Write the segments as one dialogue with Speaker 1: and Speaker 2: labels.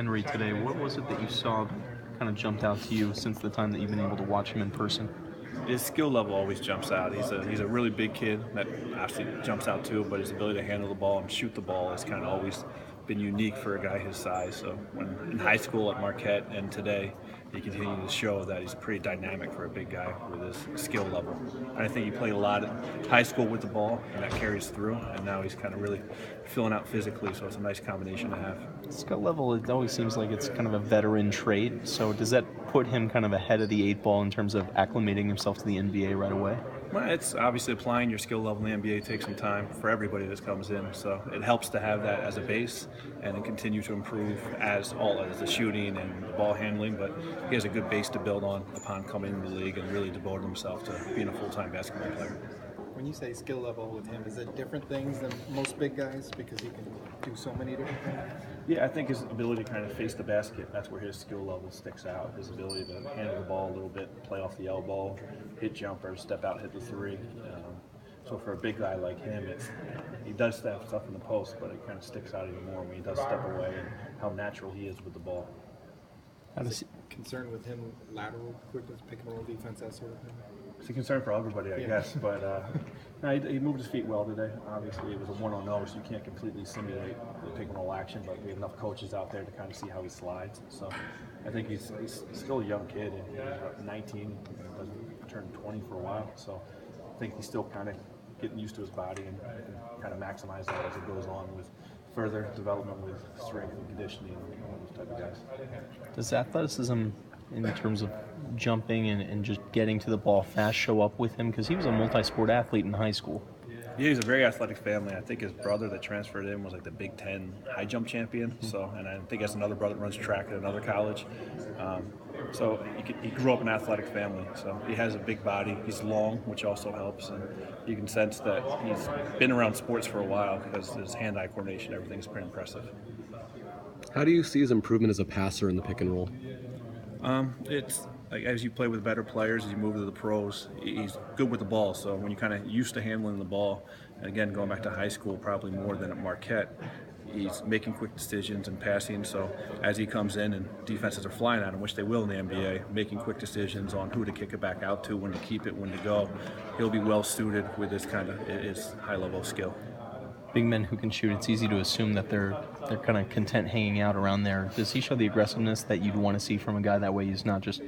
Speaker 1: Henry today. What was it that you saw that kind of jumped out to you since the time that you've been able to watch him in person?
Speaker 2: His skill level always jumps out. He's a really big kid that actually jumps out too, but his ability to handle the ball and shoot the ball has kind of always been unique for a guy his size. So when in high school at Marquette and today, he continued to show that he's pretty dynamic for a big guy with his skill level. And I think he played a lot at high school with the ball, and that carries through. And now he's kind of really filling out physically, so it's a nice combination to have.
Speaker 1: Skill level, it always seems like it's kind of a veteran trait. So does that put him kind of ahead of the eight ball in terms of acclimating himself to the NBA right away?
Speaker 2: Well, it's obviously applying your skill level in the NBA takes some time for everybody that comes in. So it helps to have that as a base and then continue to improve as the shooting and the ball handling. But he has a good base to build on upon coming into the league and really devoted himself to being a full-time basketball player.
Speaker 3: When you say skill level with him, is it different things than most big guys because he can do so many different things?
Speaker 2: Yeah, I think his ability to kind of face the basket, that's where his skill level sticks out. His ability to handle the ball a little bit, play off the elbow, hit jumpers, step out, hit the three. So for a big guy like him, he does stuff in the post, but it kind of sticks out even more when he does step away and how natural he is with the ball.
Speaker 3: Is it concerned with him lateral quickness, pick and roll defense, that sort of thing?
Speaker 2: It's a concern for everybody, I guess, but no, he moved his feet well today. Obviously, it was a 1-on-0, so you can't completely simulate the pick and roll action, but we have enough coaches out there to kind of see how he slides. So I think he's still a young kid, and he's 19, doesn't turn 20 for a while. So I think he's still kind of getting used to his body and kind of maximize that as it goes on with further development with strength and conditioning and those type of guys.
Speaker 1: Does athleticism in terms of jumping and just getting to the ball fast show up with him? Because he was a multi-sport athlete in high school.
Speaker 2: Yeah, he's a very athletic family. I think his brother that transferred in was like the Big Ten high jump champion. So, and I think he has another brother that runs track at another college. So he grew up in an athletic family. So he has a big body. He's long, which also helps. And you can sense that he's been around sports for a while because his hand-eye coordination, everything's pretty impressive.
Speaker 4: How do you see his improvement as a passer in the pick and roll?
Speaker 2: It's like as you play with better players, as you move to the pros, he's good with the ball. So when you're kind of used to handling the ball, and again, going back to high school, probably more than at Marquette, he's making quick decisions and passing. So as he comes in and defenses are flying at him, which they will in the NBA, making quick decisions on who to kick it back out to, when to keep it, when to go, he'll be well suited with his his high level skill.
Speaker 1: Big men who can shoot, it's easy to assume that they're kind of content hanging out around there. Does he show the aggressiveness that you'd want to see from a guy that way? He's not just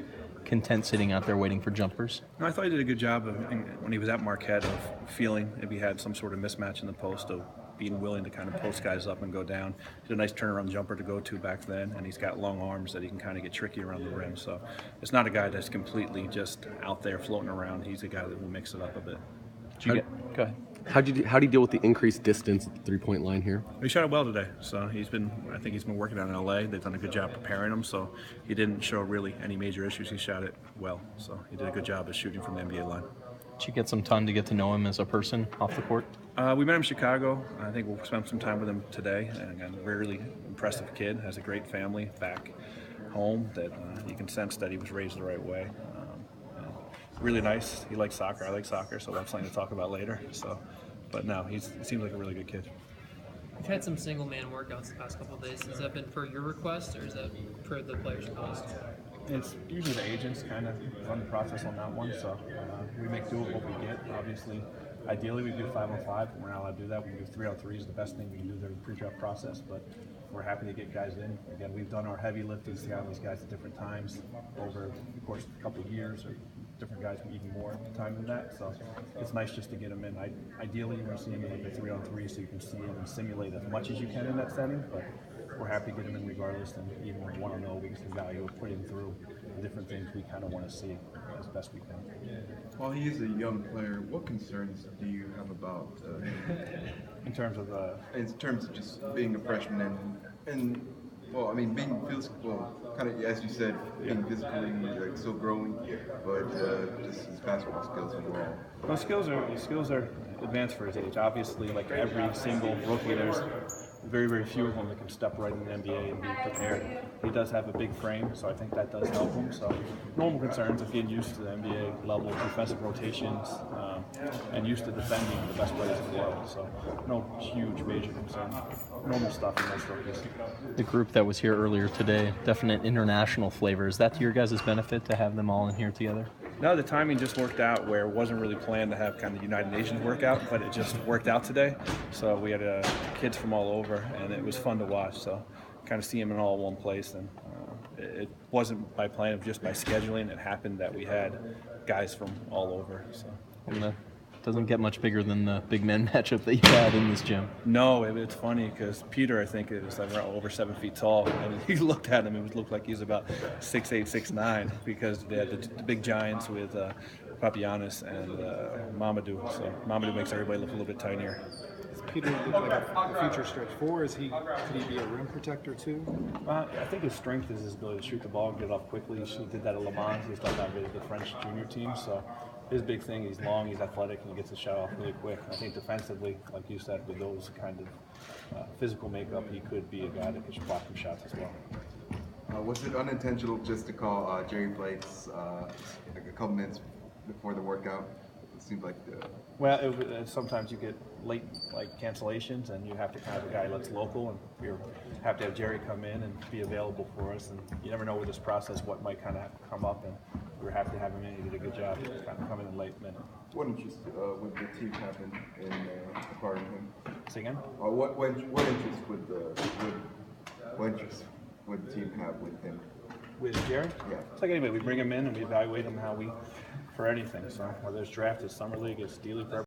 Speaker 1: content sitting out there waiting for jumpers?
Speaker 2: No, I thought he did a good job when he was at Marquette of feeling if he had some sort of mismatch in the post, of being willing to kind of post guys up and go down. He did a nice turnaround jumper to go to back then, and he's got long arms that he can kind of get tricky around the rim. So it's not a guy that's completely just out there floating around. He's a guy that will mix it up a bit.
Speaker 1: Go ahead.
Speaker 4: How do you deal with the increased distance at the three-point line here?
Speaker 2: He shot it well today, so I think he's been working on it in LA. They've done a good job preparing him, so he didn't show really any major issues. He shot it well, so he did a good job of shooting from the NBA line.
Speaker 1: Did you get some time to get to know him as a person off the court?
Speaker 2: We met him in Chicago. I think we'll spend some time with him today. And again, a really impressive kid, has a great family back home that you can sense that he was raised the right way. Really nice. He likes soccer. I like soccer, so we'll have something to talk about later. So, but no, he seems like a really good kid.
Speaker 5: You've had some single man workouts the past couple of days. Has that been per your request, or is that per the player's request?
Speaker 2: It's usually the agents kind of run the process on that one, so we make do with what we get. Obviously, ideally we do 5-on-5. We're not allowed to do that. We do 3-on-3 is the best thing we can do during the pre-draft process, but we're happy to get guys in. Again, we've done our heavy lifting, scouting these guys at different times over the course of a couple of years, or different guys even more time than that. So it's nice just to get them in. Ideally, you want to see them in the 3-on-3 so you can see them and simulate as much as you can in that setting, but we're happy to get them in regardless, and even with 1-on-0, we can evaluate putting through the different things we kind of want to see as best we can.
Speaker 6: While he is a young player, what concerns do you have about
Speaker 2: in terms of
Speaker 6: just being a freshman and well, I mean, being physical, kind of as you said, being physically like still growing, but just his basketball skills overall.
Speaker 2: Well, skills are advanced for his age. Obviously, like every single rookie, there's very, very few of them that can step right in the NBA and be prepared. He does have a big frame, so I think that does help him. So normal concerns of getting used to the NBA level defensive rotations and used to defending the best players in the world. So no huge major concern. Normal stuff in those rookies.
Speaker 1: The group that was here earlier today, definite international flavor. Is that to your guys' benefit to have them all in here together?
Speaker 2: No, the timing just worked out where it wasn't really planned to have kind of the United Nations workout, but it just worked out today. So we had kids from all over, and it was fun to watch. So kind of see them in all one place, and it wasn't by plan, it was just by scheduling. It happened that we had guys from all over. So.
Speaker 1: And that doesn't get much bigger than the big men matchup that you had in this gym.
Speaker 2: No, it's funny because Petr, I think, is like around over 7 feet tall, and he looked at him, it looked like he's about 6'8", 6'9", because they had the big giants with Papianis and Mamadou. So Mamadou makes everybody look a little bit tinier.
Speaker 3: Petr look like a future stretch four? Could he be a rim protector too?
Speaker 2: I think his strength is his ability to shoot the ball and get it off quickly. He did that at Le Mans. He's done that with the French junior team. So his big thing, he's long, he's athletic, and he gets the shot off really quick. I think defensively, like you said, with those kind of physical makeup, he could be a guy that could block some shots as well.
Speaker 6: Was it unintentional just to call Jerry Blake's like a couple minutes before the workout? It seemed like the...
Speaker 2: Well, sometimes you get late cancellations, and you have to have a guy that's local, and you have to have Jerry come in and be available for us. And you never know with this process what might kind of come up, and we were happy to have him in. He did a good job, kind of coming in late minute.
Speaker 6: What interest would the team have in acquiring him?
Speaker 2: Say again?
Speaker 6: What interest would the team have with him?
Speaker 2: With Jerry?
Speaker 6: Yeah.
Speaker 2: It's like anybody, we bring him in and we evaluate him for anything. So whether it's draft, it's summer league, it's D-League,